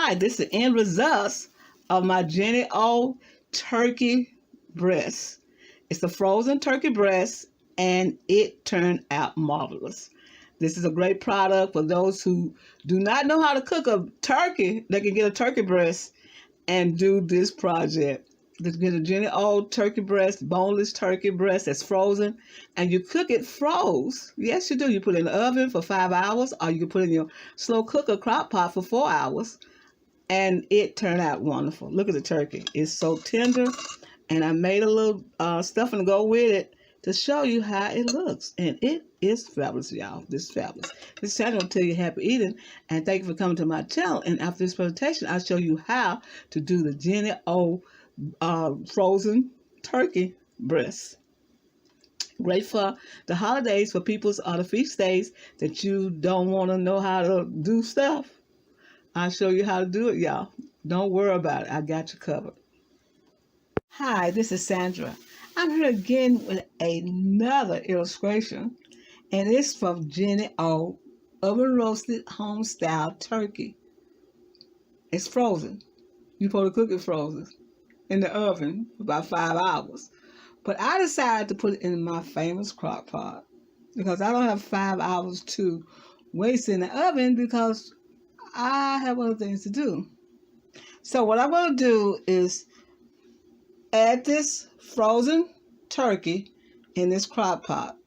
right, this is the end results of my jennie-o turkey breast. It's a frozen turkey breast, and it turned out marvelous. This is a great product for those who do not know how to cook a turkey. They can get a turkey breast and do this project. Just get a jennie-o turkey breast, boneless turkey breast that's frozen, and you cook it froze. Yes, you do. You put it in the oven for 5 hours, or you can put it in your slow cooker crock pot for 4 hours, and it turned out wonderful. Look at the turkey. It's so tender, and I made a little stuffing to go with it to show you how it looks, and it is fabulous, y'all. This is fabulous. This channel will tell you happy eating, and thank you for coming to my channel. And after this presentation, I'll show you how to do the jennie-o frozen turkey breast. Great for the holidays, for people's the feast days that you don't want to know how to do stuff. I'll show you how to do it, y'all. Don't worry about it. I got you covered. Hi, this is Sandra. I'm here again with another illustration, and it's from jennie-o oven roasted home style turkey. It's frozen. You're supposed to cook it frozen in the oven for about 5 hours. But I decided to put it in my famous crock pot because I don't have 5 hours to waste in the oven because I have other things to do. So what I'm going to do is add this frozen turkey in this crock pot.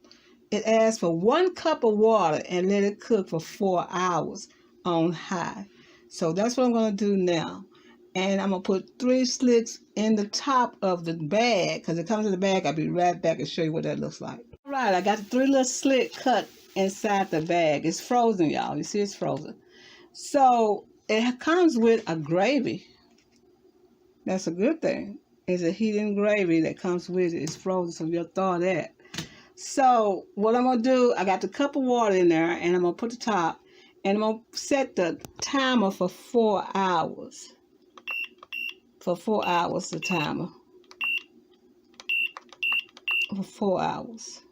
It asks for 1 cup of water and let it cook for 4 hours on high. So that's what I'm going to do now. And I'm going to put 3 slits in the top of the bag because it comes in the bag. I'll be right back and show you what that looks like. All right, I got the 3 little slit cut inside the bag. It's frozen, y'all. You see it's frozen. So it comes with a gravy. That's a good thing. It's a heating gravy that comes with it. It's frozen, so you'll thaw that. So what I'm going to do, I got the cup of water in there, and I'm going to put the top, and I'm going to set the timer for 4 hours. For 4 hours, the timer. For 4 hours.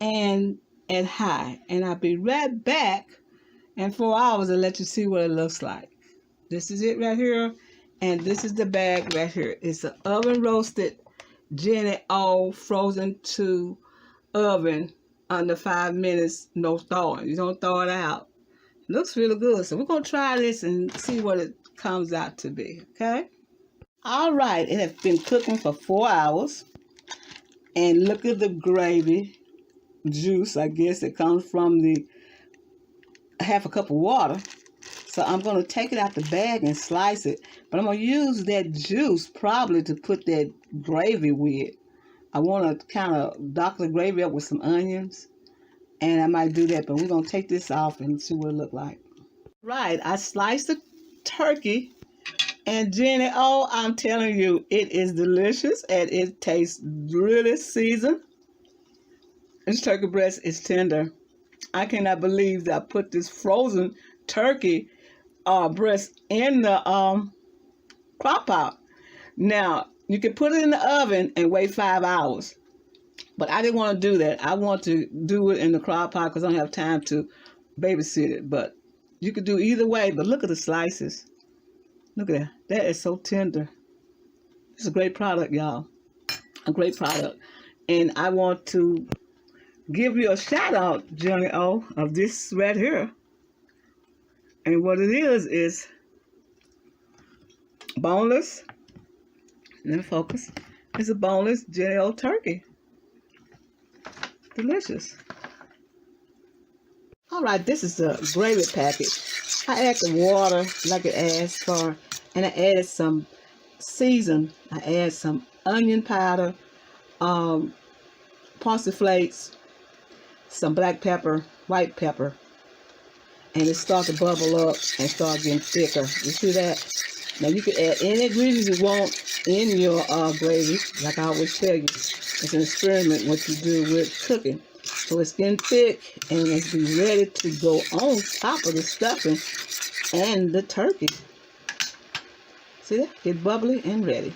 And at high. And I'll be right back in 4 hours and let you see what it looks like. This is it right here. And this is the bag right here. It's an oven roasted jennie-o frozen to oven under 5 minutes, no thawing. You don't thaw it out. It looks really good. So we're going to try this and see what it comes out to be, okay? All right, it has been cooking for 4 hours. And look at the gravy juice, I guess, it comes from the half a cup of water. So I'm going to take it out the bag and slice it. But I'm going to use that juice probably to put that gravy with. I want to kind of dock the gravy up with some onions. And I might do that, but we're going to take this off and see what it looks like. Right, I sliced the turkey. And jennie-o, I'm telling you, it is delicious and it tastes really seasoned. This turkey breast is tender. I cannot believe that I put this frozen turkey breast in the crock pot. Now, you can put it in the oven and wait 5 hours. But I didn't want to do that. I want to do it in the crock pot because I don't have time to babysit it. But you could do either way. But look at the slices. Look at that. That is so tender. It's a great product, y'all. A great product. And I want to give you a shout out, jennie-o, of this right here. And what it is boneless. Let me focus. It's a boneless jennie-o turkey. Delicious. All right, this is the gravy package. I add the water like it asked for, and I added some season. I add some onion powder, parsley flakes, some black pepper, white pepper, and it starts to bubble up and start getting thicker. You see that? Now you can add any ingredients you want in your gravy. Like I always tell you, it's an experiment what you do with cooking. So it's getting thick and it's be ready to go on top of the stuffing and the turkey. See that? Get bubbly and ready.